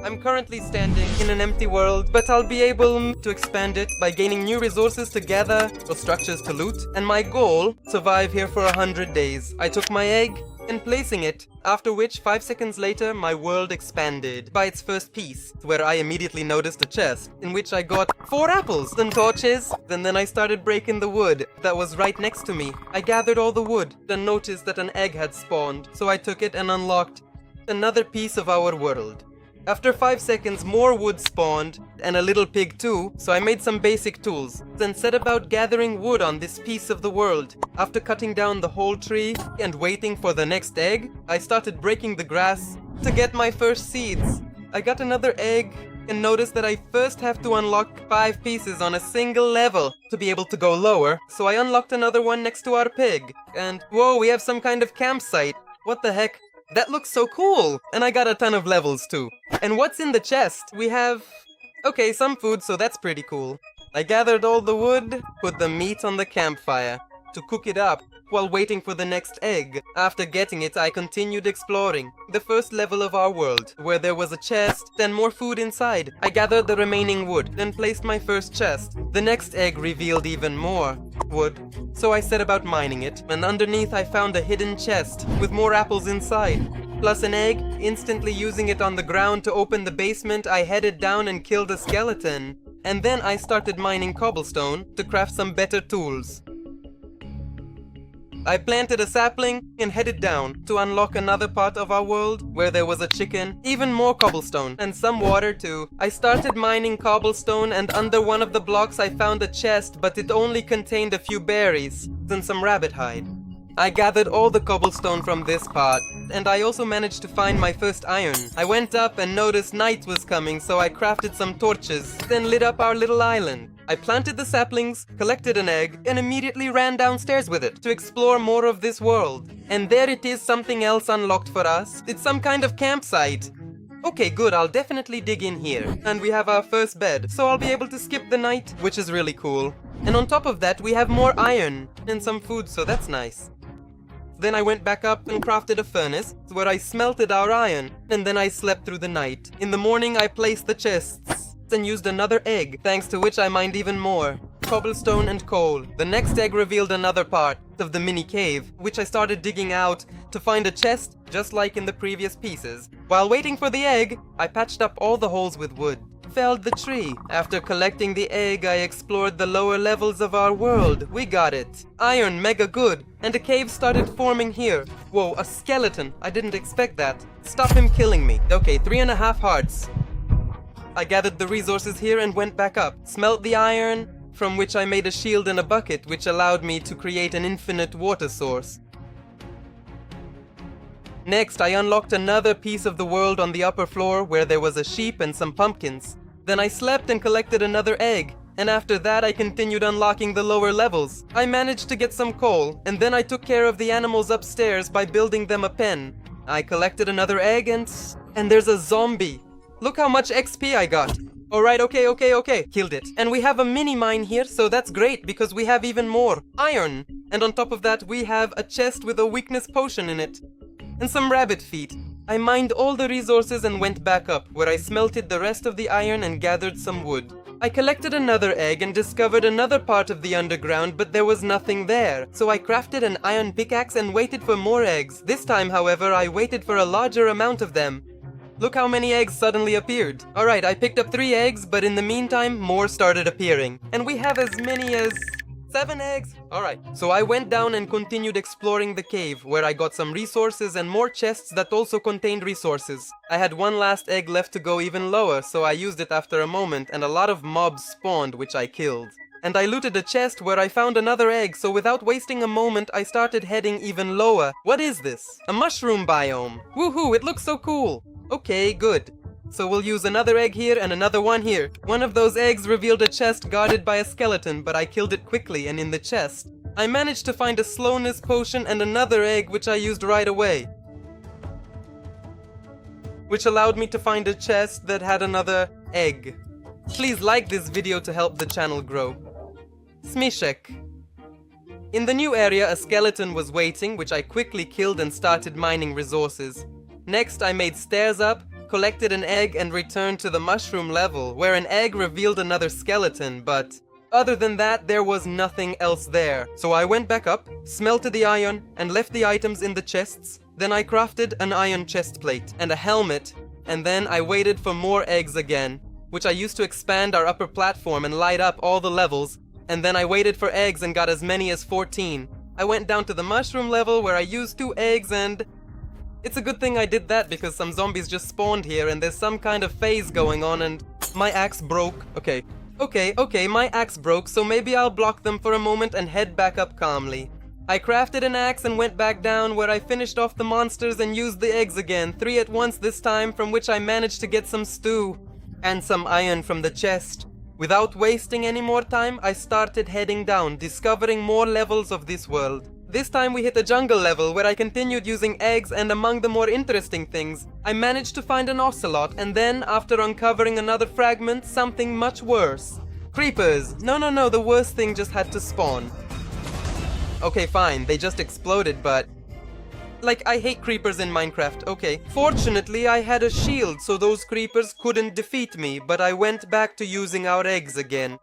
I'm currently standing in an empty world, but I'll be able to expand it by gaining new resources to gather or structures to loot. And my goal, survive here for 100 days. I took my egg and placing it, after which 5 seconds later my world expanded by its first piece, where I immediately noticed a chest, in which I got 4 apples and torches, and then I started breaking the wood that was right next to me. I gathered all the wood, then noticed that an egg had spawned, so I took it and unlocked another piece of our world. After 5 seconds, more wood spawned, and a little pig too, so I made some basic tools, then set about gathering wood on this piece of the world. After cutting down the whole tree and waiting for the next egg, I started breaking the grass to get my first seeds. I got another egg and noticed that I first have to unlock 5 pieces on a single level to be able to go lower, so I unlocked another one next to our pig. And whoa, we have some kind of campsite. What the heck? That looks so cool! And I got a ton of levels too. And what's in the chest? We have... okay, some food, so that's pretty cool. I gathered all the wood, put the meat on the campfire to cook it up while waiting for the next egg. After getting it, I continued exploring the first level of our world, where there was a chest, then more food inside. I gathered the remaining wood, then placed my first chest. The next egg revealed even more wood, so I set about mining it, and underneath I found a hidden chest with more apples inside, plus an egg. Instantly using it on the ground to open the basement, I headed down and killed a skeleton. And then I started mining cobblestone to craft some better tools. I planted a sapling and headed down to unlock another part of our world where there was a chicken, even more cobblestone, and some water too. I started mining cobblestone, and under one of the blocks I found a chest, but it only contained a few berries and some rabbit hide. I gathered all the cobblestone from this part, and I also managed to find my first iron. I went up and noticed night was coming, so I crafted some torches, then lit up our little island. I planted the saplings, collected an egg, and immediately ran downstairs with it to explore more of this world. And there it is, something else unlocked for us. It's some kind of campsite. Okay, good, I'll definitely dig in here. And we have our first bed, so I'll be able to skip the night, which is really cool. And on top of that, we have more iron and some food, so that's nice. Then I went back up and crafted a furnace where I smelted our iron, and then I slept through the night. In the morning I placed the chests and used another egg, thanks to which I mined even more cobblestone and coal. The next egg revealed another part of the mini cave, which I started digging out to find a chest just like in the previous pieces. While waiting for the egg, I patched up all the holes with wood. Felled the tree. After collecting the egg, I explored the lower levels of our world. We got it. Iron, mega good. And a cave started forming here. Whoa, a skeleton. I didn't expect that. Stop him killing me. Okay, 3.5 hearts. I gathered the resources here and went back up. Smelt the iron, from which I made a shield and a bucket, which allowed me to create an infinite water source. Next, I unlocked another piece of the world on the upper floor where there was a sheep and some pumpkins. Then I slept and collected another egg, and after that I continued unlocking the lower levels. I managed to get some coal, and then I took care of the animals upstairs by building them a pen. I collected another egg and there's a zombie. Look how much XP I got. Alright, okay. Killed it. And we have a mini mine here, so that's great because we have even more iron. And on top of that, we have a chest with a weakness potion in it. And some rabbit feet. I mined all the resources and went back up, where I smelted the rest of the iron and gathered some wood. I collected another egg and discovered another part of the underground, but there was nothing there. So I crafted an iron pickaxe and waited for more eggs. This time, however, I waited for a larger amount of them. Look how many eggs suddenly appeared. Alright, I picked up 3 eggs, but in the meantime, more started appearing. And we have as many as 7 eggs. Alright, so I went down and continued exploring the cave, where I got some resources and more chests that also contained resources. I had one last egg left to go even lower, so I used it after a moment, and a lot of mobs spawned, which I killed. And I looted a chest where I found another egg, so without wasting a moment, I started heading even lower. What is this? A mushroom biome. Woohoo, it looks so cool. Okay, good. So we'll use another egg here and another one here. One of those eggs revealed a chest guarded by a skeleton, but I killed it quickly, and in the chest I managed to find a slowness potion and another egg, which I used right away, which allowed me to find a chest that had another egg. Please like this video to help the channel grow. Smishek. In the new area, a skeleton was waiting, which I quickly killed and started mining resources. Next, I made stairs up collected an egg and returned to the mushroom level, where an egg revealed another skeleton, but other than that, there was nothing else there. So I went back up, smelted the iron, and left the items in the chests. Then I crafted an iron chest plate and a helmet, and then I waited for more eggs again, which I used to expand our upper platform and light up all the levels, and then I waited for eggs and got as many as 14. I went down to the mushroom level where I used 2 eggs, and it's a good thing I did that because some zombies just spawned here and there's some kind of phase going on and my axe broke. Okay, my axe broke, so maybe I'll block them for a moment and head back up calmly. I crafted an axe and went back down where I finished off the monsters and used the eggs again, 3 at once this time, from which I managed to get some stew and some iron from the chest. Without wasting any more time, I started heading down, discovering more levels of this world. This time we hit a jungle level where I continued using eggs, and among the more interesting things, I managed to find an ocelot, and then, after uncovering another fragment, something much worse. Creepers! No, the worst thing just had to spawn. Okay, fine, they just exploded, but like, I hate creepers in Minecraft, okay. Fortunately, I had a shield, so those creepers couldn't defeat me, but I went back to using our eggs again.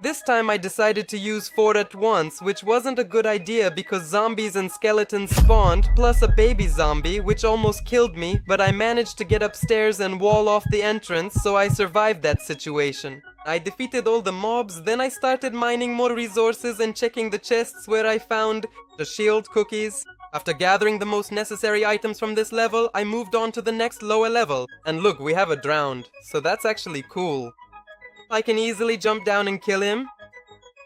This time I decided to use 4 at once, which wasn't a good idea because zombies and skeletons spawned, plus a baby zombie, which almost killed me, but I managed to get upstairs and wall off the entrance, so I survived that situation. I defeated all the mobs, then I started mining more resources and checking the chests where I found the shield cookies. After gathering the most necessary items from this level, I moved on to the next lower level. And look, we have a drowned, so that's actually cool. I can easily jump down and kill him.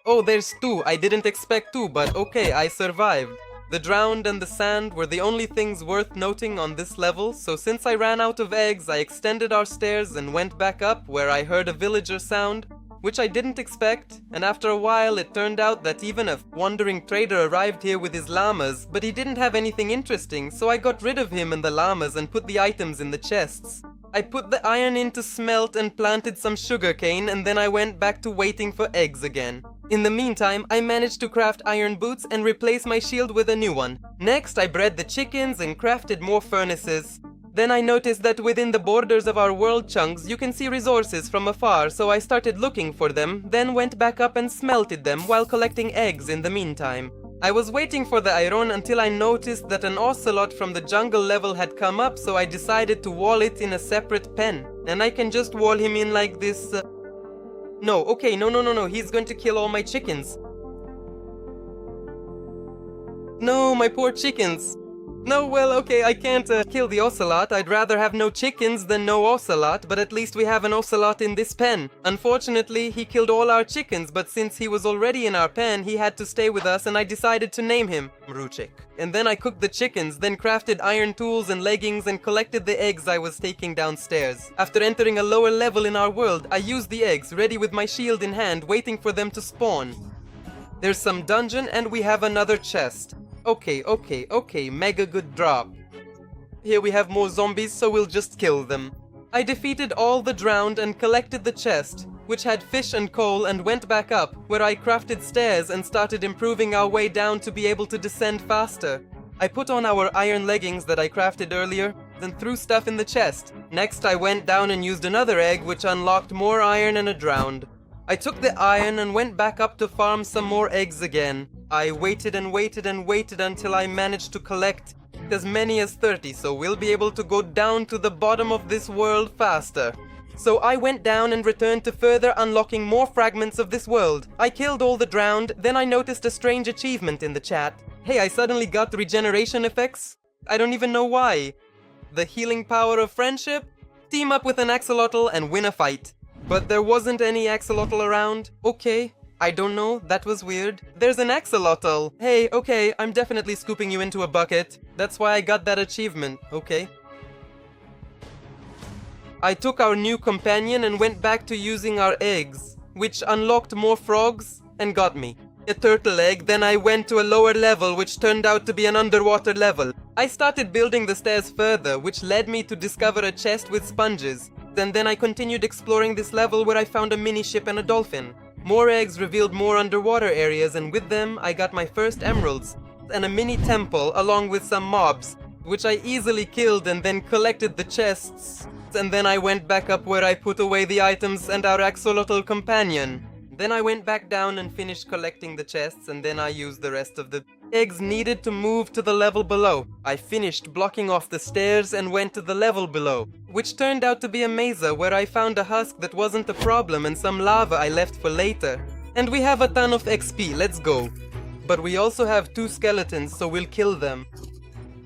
Oh, there's 2. I didn't expect 2, but okay, I survived. The drowned and the sand were the only things worth noting on this level, so since I ran out of eggs, I extended our stairs and went back up where I heard a villager sound, which I didn't expect, and after a while it turned out that even a wandering trader arrived here with his llamas, but he didn't have anything interesting, so I got rid of him and the llamas and put the items in the chests. I put the iron in to smelt and planted some sugarcane, and then I went back to waiting for eggs again. In the meantime, I managed to craft iron boots and replace my shield with a new one. Next, I bred the chickens and crafted more furnaces. Then I noticed that within the borders of our world chunks, you can see resources from afar, so I started looking for them, then went back up and smelted them while collecting eggs in the meantime. I was waiting for the iron until I noticed that an ocelot from the jungle level had come up, so I decided to wall it in a separate pen. And I can just wall him in like this. No, he's going to kill all my chickens. No, my poor chickens. No, well, okay, I can't kill the ocelot. I'd rather have no chickens than no ocelot, but at least we have an ocelot in this pen. Unfortunately, he killed all our chickens, but since he was already in our pen, he had to stay with us, and I decided to name him Mruchik. And then I cooked the chickens, then crafted iron tools and leggings, and collected the eggs I was taking downstairs. After entering a lower level in our world, I used the eggs, ready with my shield in hand, waiting for them to spawn. There's some dungeon, and we have another chest. Okay, mega good drop. Here we have more zombies, so we'll just kill them. I defeated all the drowned and collected the chest, which had fish and coal, and went back up, where I crafted stairs and started improving our way down to be able to descend faster. I put on our iron leggings that I crafted earlier, then threw stuff in the chest. Next I went down and used another egg, which unlocked more iron and a drowned. I took the iron and went back up to farm some more eggs again. I waited and waited and waited until I managed to collect as many as 30, so we'll be able to go down to the bottom of this world faster. So I went down and returned to further unlocking more fragments of this world. I killed all the drowned, then I noticed a strange achievement in the chat. Hey, I suddenly got regeneration effects? I don't even know why. The healing power of friendship? Team up with an axolotl and win a fight. But there wasn't any axolotl around. Okay, I don't know, that was weird. There's an axolotl. Hey, okay, I'm definitely scooping you into a bucket. That's why I got that achievement, okay? I took our new companion and went back to using our eggs, which unlocked more frogs and got me a turtle egg. Then I went to a lower level, which turned out to be an underwater level. I started building the stairs further, which led me to discover a chest with sponges. And then I continued exploring this level where I found a mini ship and a dolphin. More eggs revealed more underwater areas, and with them I got my first emeralds and a mini temple along with some mobs. which I easily killed and then collected the chests. And then I went back up where I put away the items and our axolotl companion. Then I went back down and finished collecting the chests, and then I used the rest of the eggs needed to move to the level below. I finished blocking off the stairs and went to the level below, which turned out to be a mesa where I found a husk that wasn't a problem and some lava I left for later. And we have a ton of XP, let's go. But we also have 2 skeletons, so we'll kill them.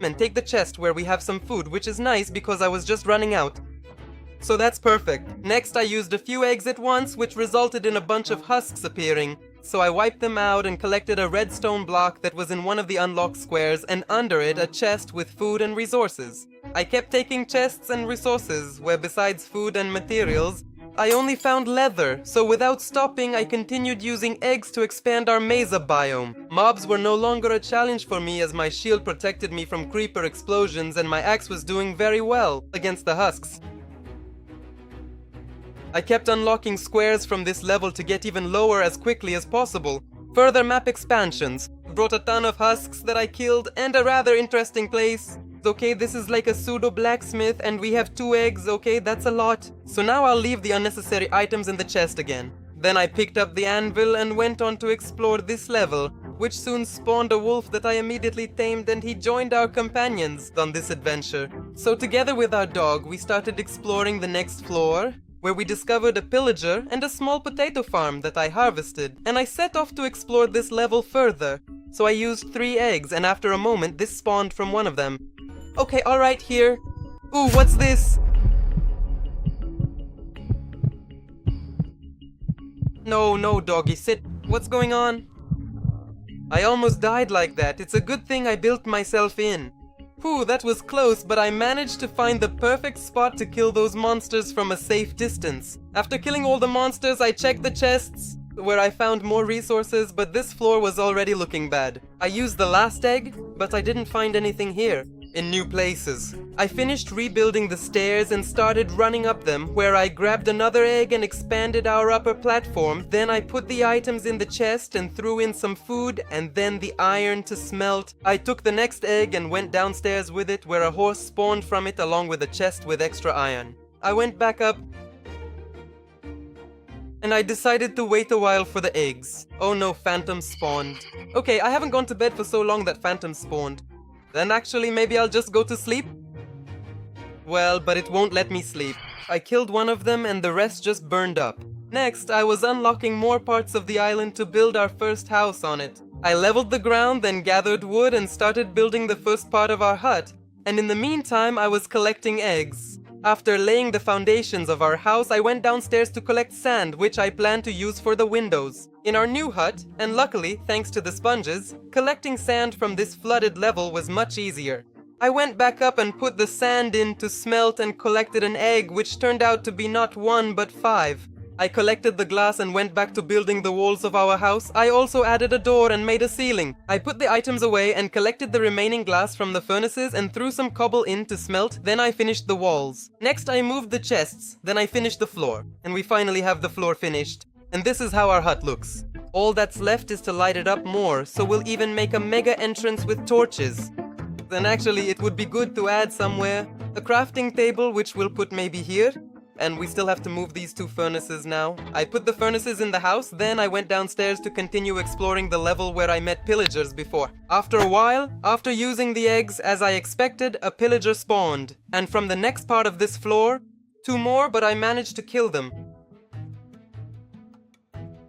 And take the chest where we have some food, which is nice because I was just running out. So that's perfect. Next I used a few eggs at once, which resulted in a bunch of husks appearing. So I wiped them out and collected a redstone block that was in one of the unlocked squares, and under it a chest with food and resources. I kept taking chests and resources, where besides food and materials, I only found leather, so without stopping I continued using eggs to expand our mesa biome. Mobs were no longer a challenge for me as my shield protected me from creeper explosions and my axe was doing very well against the husks. I kept unlocking squares from this level to get even lower as quickly as possible. Further map expansions brought a ton of husks that I killed and a rather interesting place. Okay, this is like a pseudo blacksmith and we have 2 eggs, okay, that's a lot. So now I'll leave the unnecessary items in the chest again. Then I picked up the anvil and went on to explore this level, which soon spawned a wolf that I immediately tamed, and he joined our companions on this adventure. So together with our dog, we started exploring the next floor, where we discovered a pillager and a small potato farm that I harvested, and I set off to explore this level further. So I used 3 eggs, and after a moment this spawned from one of them. Okay, alright, here. Ooh, what's this? No, doggy, sit. What's going on? I almost died like that. It's a good thing I built myself in. Whew, that was close, but I managed to find the perfect spot to kill those monsters from a safe distance. After killing all the monsters, I checked the chests, where I found more resources, but this floor was already looking bad. I used the last egg, but I didn't find anything here. In new places. I finished rebuilding the stairs and started running up them, where I grabbed another egg and expanded our upper platform. Then I put the items in the chest and threw in some food and then the iron to smelt. I took the next egg and went downstairs with it, where a horse spawned from it along with a chest with extra iron. I went back up and I decided to wait a while for the eggs. Oh no, phantoms spawned. Okay, I haven't gone to bed for so long that phantoms spawned. Then actually maybe I'll just go to sleep? Well, but it won't let me sleep. I killed one of them and the rest just burned up. Next, I was unlocking more parts of the island to build our first house on it. I leveled the ground, then gathered wood and started building the first part of our hut. And in the meantime, I was collecting eggs. After laying the foundations of our house, I went downstairs to collect sand, which I plan to use for the windows. In our new hut, and luckily, thanks to the sponges, collecting sand from this flooded level was much easier. I went back up and put the sand in to smelt and collected an egg, which turned out to be not 1 but 5. I collected the glass and went back to building the walls of our house. I also added a door and made a ceiling. I put the items away and collected the remaining glass from the furnaces and threw some cobble in to smelt. Then I finished the walls. Next I moved the chests. Then I finished the floor. And we finally have the floor finished. And this is how our hut looks. All that's left is to light it up more, so we'll even make a mega entrance with torches. Then actually it would be good to add somewhere a crafting table, which we'll put maybe here. And we still have to move these 2 furnaces now. I put the furnaces in the house, then I went downstairs to continue exploring the level where I met pillagers before. After a while, after using the eggs as I expected, a pillager spawned. And from the next part of this floor, 2 more, but I managed to kill them.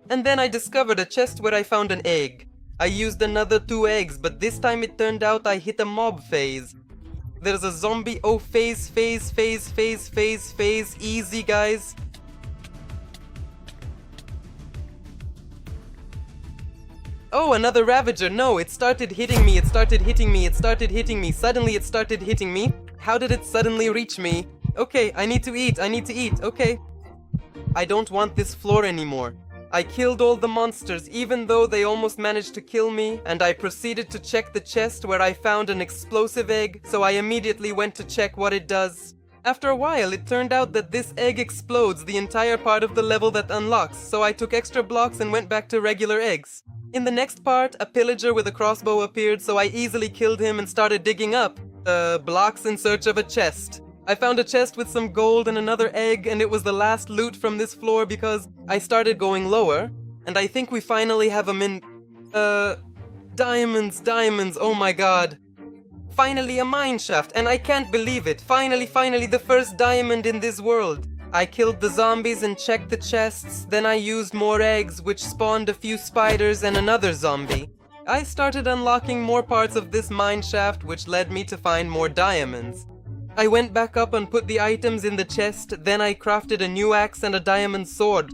And then I discovered a chest where I found an egg. I used another 2 eggs, but this time it turned out I hit a mob phase. There's a zombie. Oh, phase. Easy, guys. Oh, another Ravager. No, it started hitting me. Suddenly it started hitting me. How did it suddenly reach me? Okay, I need to eat. Okay. I don't want this floor anymore. I killed all the monsters, even though they almost managed to kill me, and I proceeded to check the chest where I found an explosive egg, so I immediately went to check what it does. After a while, it turned out that this egg explodes the entire part of the level that unlocks, so I took extra blocks and went back to regular eggs. In the next part, a pillager with a crossbow appeared, so I easily killed him and started digging up. blocks in search of a chest. I found a chest with some gold and another egg, and it was the last loot from this floor because I started going lower, and I think we finally have diamonds, oh my god. Finally a mine shaft, and I can't believe it. Finally, the first diamond in this world. I killed the zombies and checked the chests, then I used more eggs, which spawned a few spiders and another zombie. I started unlocking more parts of this mine shaft, which led me to find more diamonds. I went back up and put the items in the chest, then I crafted a new axe and a diamond sword.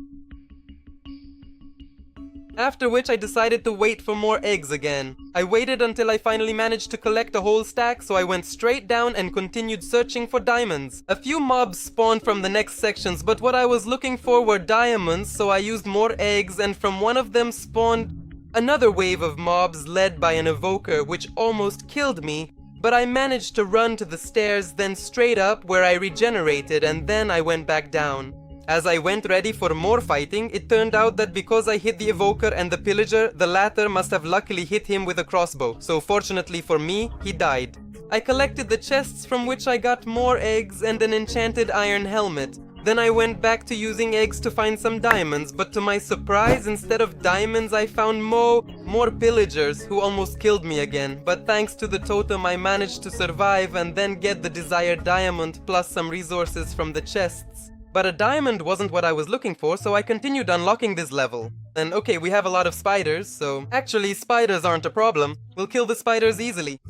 After which I decided to wait for more eggs again. I waited until I finally managed to collect a whole stack, so I went straight down and continued searching for diamonds. A few mobs spawned from the next sections, but what I was looking for were diamonds, so I used more eggs, and from one of them spawned another wave of mobs led by an evoker, which almost killed me. But I managed to run to the stairs, then straight up where I regenerated, and then I went back down. As I went ready for more fighting, it turned out that because I hit the evoker and the pillager, the latter must have luckily hit him with a crossbow, so fortunately for me, he died. I collected the chests from which I got more eggs and an enchanted iron helmet. Then I went back to using eggs to find some diamonds, but to my surprise, instead of diamonds I found more pillagers who almost killed me again. But thanks to the totem I managed to survive and then get the desired diamond plus some resources from the chests. But a diamond wasn't what I was looking for, so I continued unlocking this level. And okay, we have a lot of spiders, so actually spiders aren't a problem. We'll kill the spiders easily.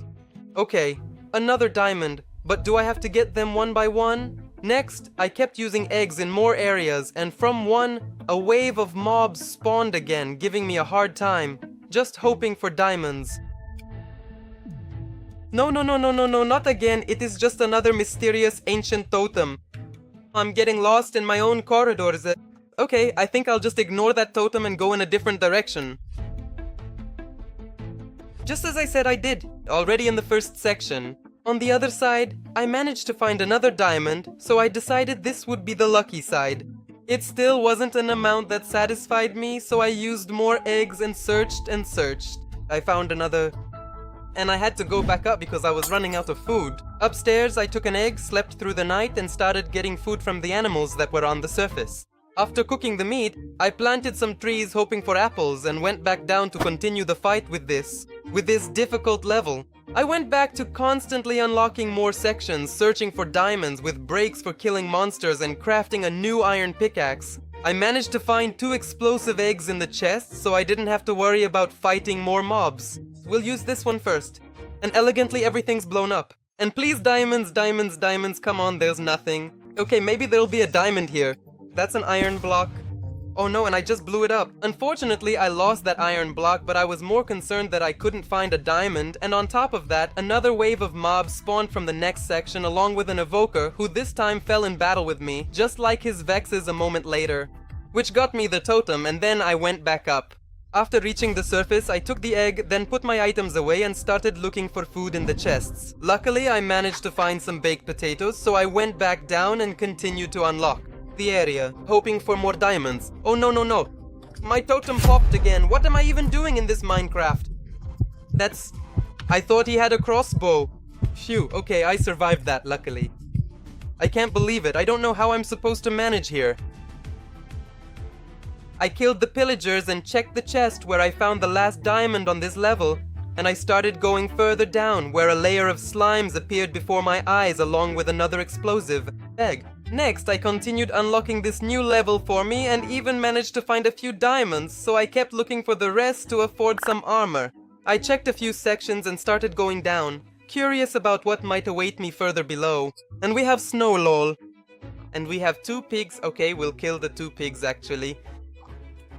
Okay, another diamond, but do I have to get them one by one? Next, I kept using eggs in more areas, and from one, a wave of mobs spawned again, giving me a hard time, just hoping for diamonds. No, not again, it is just another mysterious ancient totem. I'm getting lost in my own corridors. Okay, I think I'll just ignore that totem and go in a different direction. Just as I said I did, already in the first section. On the other side, I managed to find another diamond, so I decided this would be the lucky side. It still wasn't an amount that satisfied me, so I used more eggs and searched and searched. I found another... and I had to go back up because I was running out of food. Upstairs, I took an egg, slept through the night, and started getting food from the animals that were on the surface. After cooking the meat, I planted some trees hoping for apples and went back down to continue the fight with this difficult level. I went back to constantly unlocking more sections, searching for diamonds with breaks for killing monsters and crafting a new iron pickaxe. I managed to find 2 explosive eggs in the chest, so I didn't have to worry about fighting more mobs. We'll use this one first. And elegantly everything's blown up. And please diamonds, come on, there's nothing. Okay, maybe there'll be a diamond here. That's an iron block. Oh no, and I just blew it up. Unfortunately, I lost that iron block, but I was more concerned that I couldn't find a diamond, and on top of that, another wave of mobs spawned from the next section along with an evoker, who this time fell in battle with me, just like his Vexes a moment later. Which got me the totem, and then I went back up. After reaching the surface, I took the egg, then put my items away and started looking for food in the chests. Luckily, I managed to find some baked potatoes, so I went back down and continued to unlock the area, hoping for more diamonds. Oh no. My totem popped again. What am I even doing in this Minecraft? I thought he had a crossbow. Phew, okay, I survived that, luckily. I can't believe it. I don't know how I'm supposed to manage here. I killed the pillagers and checked the chest where I found the last diamond on this level, and I started going further down where a layer of slimes appeared before my eyes along with another explosive egg. Next, I continued unlocking this new level for me and even managed to find a few diamonds, so I kept looking for the rest to afford some armor. I checked a few sections and started going down, curious about what might await me further below. And we have snow, lol. And we have 2 pigs. Okay, we'll kill the 2 pigs actually,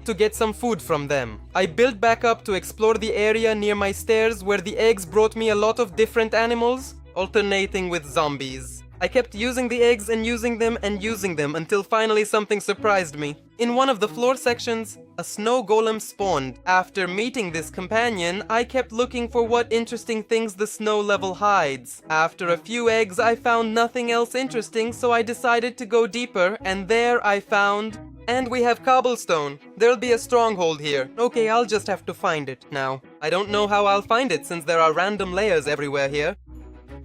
to get some food from them. I built back up to explore the area near my stairs where the eggs brought me a lot of different animals, alternating with zombies. I kept using the eggs and using them until finally something surprised me. In one of the floor sections, a snow golem spawned. After meeting this companion, I kept looking for what interesting things the snow level hides. After a few eggs, I found nothing else interesting, so I decided to go deeper, and there I found... And we have cobblestone. There'll be a stronghold here. Okay, I'll just have to find it now. I don't know how I'll find it since there are random layers everywhere here.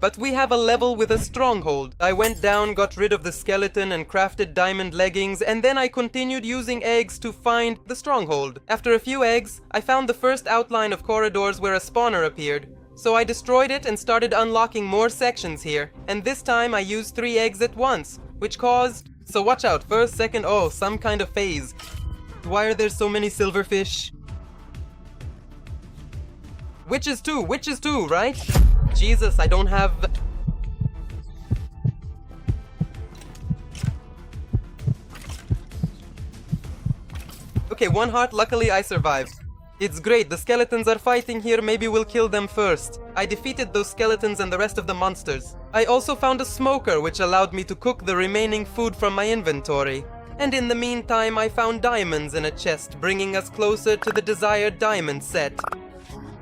But we have a level with a stronghold. I went down, got rid of the skeleton and crafted diamond leggings, and then I continued using eggs to find the stronghold. After a few eggs, I found the first outline of corridors where a spawner appeared. So I destroyed it and started unlocking more sections here. And this time I used 3 eggs at once, which caused... So watch out, first, second, oh, some kind of phase. Why are there so many silverfish? Witches too, right? Jesus, I don't have... Okay, 1 heart, luckily I survived. It's great, the skeletons are fighting here, maybe we'll kill them first. I defeated those skeletons and the rest of the monsters. I also found a smoker, which allowed me to cook the remaining food from my inventory. And in the meantime, I found diamonds in a chest, bringing us closer to the desired diamond set.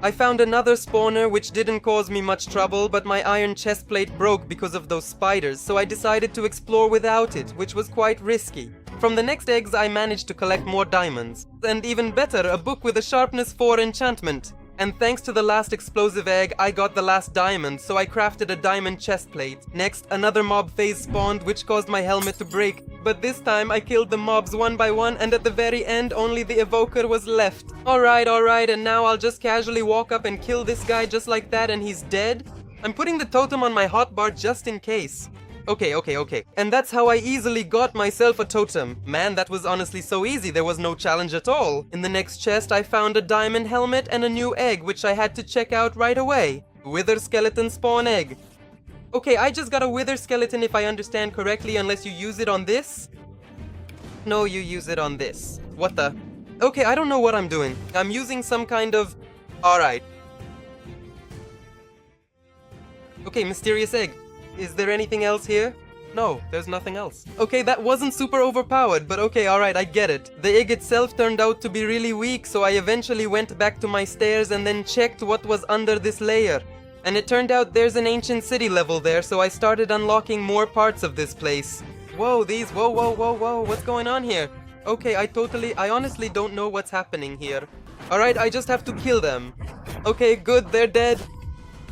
I found another spawner which didn't cause me much trouble, but my iron chestplate broke because of those spiders, so I decided to explore without it, which was quite risky. From the next eggs I managed to collect more diamonds. And even better, a book with a sharpness 4 enchantment. And thanks to the last explosive egg, I got the last diamond, so I crafted a diamond chestplate. Next, another mob phase spawned, which caused my helmet to break. But this time I killed the mobs one by one, and at the very end only the evoker was left. Alright, and now I'll just casually walk up and kill this guy just like that and he's dead? I'm putting the totem on my hotbar just in case. Okay. And that's how I easily got myself a totem. Man, that was honestly so easy, there was no challenge at all. In the next chest I found a diamond helmet and a new egg, which I had to check out right away. Wither skeleton spawn egg. Okay, I just got a wither skeleton if I understand correctly, unless you use it on this? No, you use it on this. What the? Okay, I don't know what I'm doing. I'm using some kind of... Alright. Okay, mysterious egg. Is there anything else here? No, there's nothing else. Okay, that wasn't super overpowered, but okay, alright, I get it. The egg itself turned out to be really weak, so I eventually went back to my stairs and then checked what was under this layer. And it turned out there's an ancient city level there, so I started unlocking more parts of this place. Whoa, whoa, what's going on here? Okay, I honestly don't know what's happening here. Alright, I just have to kill them. Okay, good, they're dead.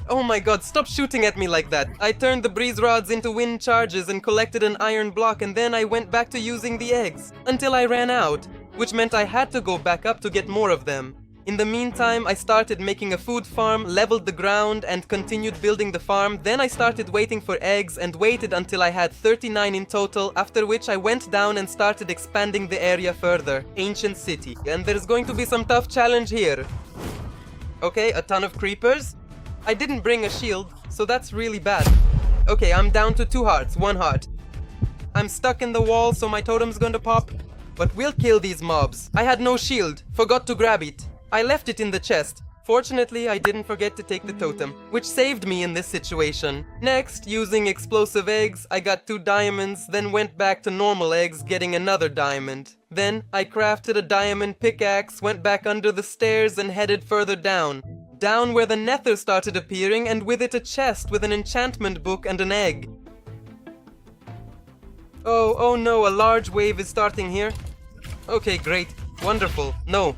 Oh my god, stop shooting at me like that. I turned the breeze rods into wind charges and collected an iron block, and then I went back to using the eggs. Until I ran out, which meant I had to go back up to get more of them. In the meantime, I started making a food farm, leveled the ground, and continued building the farm. Then I started waiting for eggs and waited until I had 39 in total, after which I went down and started expanding the area further. Ancient city. And there's going to be some tough challenge here. Okay, a ton of creepers. I didn't bring a shield, so that's really bad. Okay, I'm down to 2 hearts, 1 heart. I'm stuck in the wall, so my totem's gonna pop. But we'll kill these mobs. I had no shield, forgot to grab it. I left it in the chest. Fortunately, I didn't forget to take the totem, which saved me in this situation. Next, using explosive eggs, I got 2 diamonds, then went back to normal eggs, getting another diamond. Then, I crafted a diamond pickaxe, went back under the stairs, and headed further down. Down where the Nether started appearing, and with it a chest with an enchantment book and an egg. Oh no, a large wave is starting here. Okay, great. Wonderful. No,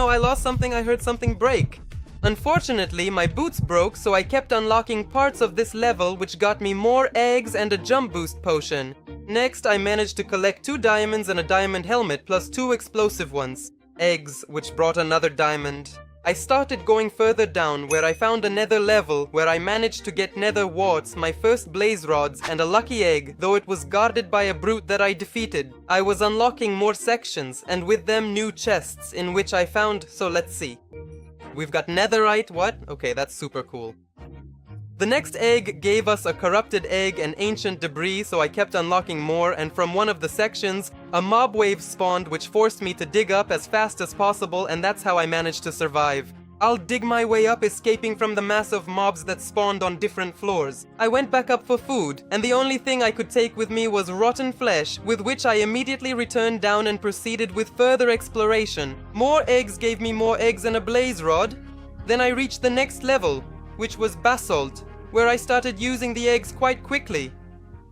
I lost something, I heard something break. Unfortunately, my boots broke, so I kept unlocking parts of this level, which got me more eggs and a jump boost potion. Next, I managed to collect 2 diamonds and a diamond helmet, plus 2 explosive ones. Eggs, which brought another diamond. I started going further down, where I found a nether level, where I managed to get nether warts, my first blaze rods, and a lucky egg, though it was guarded by a brute that I defeated. I was unlocking more sections, and with them new chests, in which I found, so let's see. We've got netherite, what? Okay, that's super cool. The next egg gave us a corrupted egg and ancient debris, so I kept unlocking more, and from one of the sections, a mob wave spawned which forced me to dig up as fast as possible, and that's how I managed to survive. I'll dig my way up, escaping from the mass of mobs that spawned on different floors. I went back up for food, and the only thing I could take with me was rotten flesh, with which I immediately returned down and proceeded with further exploration. More eggs gave me more eggs and a blaze rod. Then I reached the next level, which was basalt, where I started using the eggs quite quickly.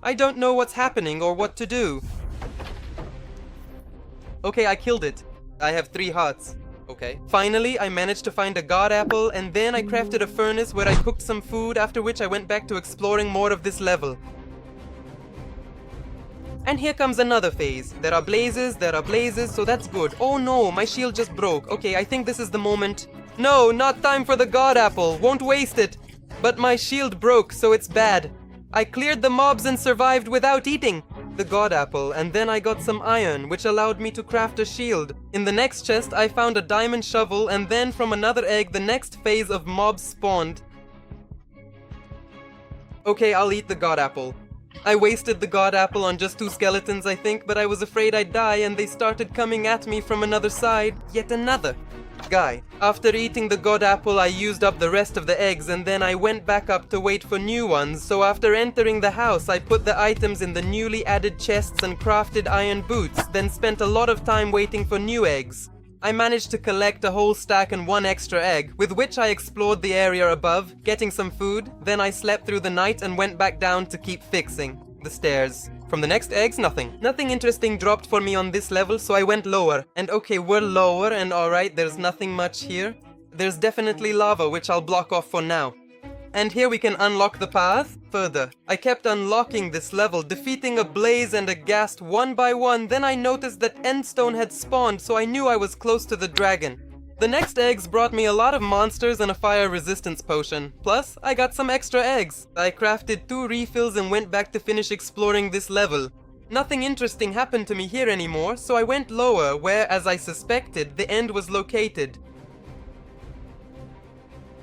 I don't know what's happening or what to do. Okay, I killed it. I have 3 hearts. Okay. Finally, I managed to find a god apple, and then I crafted a furnace where I cooked some food, after which I went back to exploring more of this level. And here comes another phase. There are blazes, so that's good. Oh no, my shield just broke. Okay, I think this is the moment. No, not time for the god apple. Won't waste it. But my shield broke, so it's bad. I cleared the mobs and survived without eating the god apple, and then I got some iron, which allowed me to craft a shield. In the next chest, I found a diamond shovel, and then from another egg, the next phase of mobs spawned. Okay, I'll eat the god apple. I wasted the god apple on just 2 skeletons, I think, but I was afraid I'd die and they started coming at me from another side. Yet another guy. After eating the god apple, I used up the rest of the eggs, and then I went back up to wait for new ones. So after entering the house, I put the items in the newly added chests and crafted iron boots, then spent a lot of time waiting for new eggs. I managed to collect a whole stack and 1 extra egg, with which I explored the area above, getting some food. Then I slept through the night and went back down to keep fixing the stairs. From the next eggs, nothing. Nothing interesting dropped for me on this level, so I went lower. And okay, we're lower, and alright, there's nothing much here. There's definitely lava, which I'll block off for now. And here we can unlock the path further. I kept unlocking this level, defeating a blaze and a ghast one by one. Then I noticed that endstone had spawned, so I knew I was close to the dragon. The next eggs brought me a lot of monsters and a fire resistance potion. Plus, I got some extra eggs. I crafted 2 refills and went back to finish exploring this level. Nothing interesting happened to me here anymore, so I went lower, where, as I suspected, the end was located.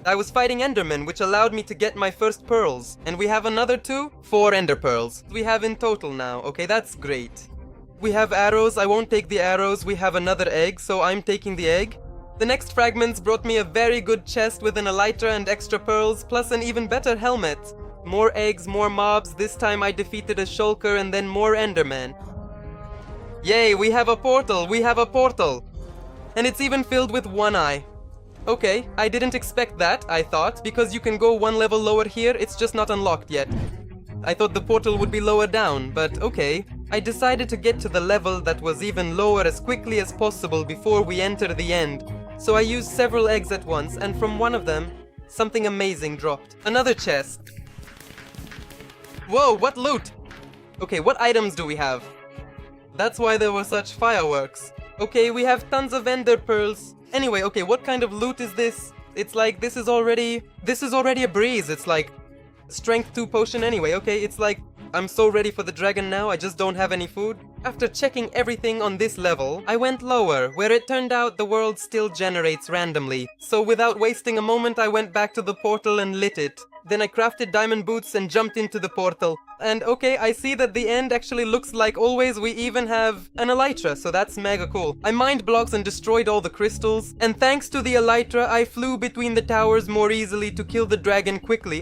I was fighting endermen, which allowed me to get my first pearls. And we have another 4 ender pearls. We have in total now. Okay, that's great. We have arrows. I won't take the arrows. We have another egg, so I'm taking the egg. The next fragments brought me a very good chest with an elytra and extra pearls, plus an even better helmet. More eggs, more mobs. This time I defeated a shulker and then more endermen. Yay, we have a portal. We have a portal. And it's even filled with 1 eye. Okay, I didn't expect that, I thought, because you can go 1 level lower here, it's just not unlocked yet. I thought the portal would be lower down, but okay. I decided to get to the level that was even lower as quickly as possible before we enter the end. So I used several eggs at once, and from one of them, something amazing dropped. Another chest. Whoa, what loot? Okay, what items do we have? That's why there were such fireworks. Okay, we have tons of ender pearls. Anyway, okay, what kind of loot is this? It's like, this is already a breeze. It's like strength 2 potion anyway. Okay, it's like, I'm so ready for the dragon now, I just don't have any food. After checking everything on this level, I went lower, where it turned out the world still generates randomly. So without wasting a moment, I went back to the portal and lit it. Then I crafted diamond boots and jumped into the portal. And okay, I see that the end actually looks like always. We even have an elytra, so that's mega cool. I mined blocks and destroyed all the crystals. And thanks to the elytra, I flew between the towers more easily to kill the dragon quickly.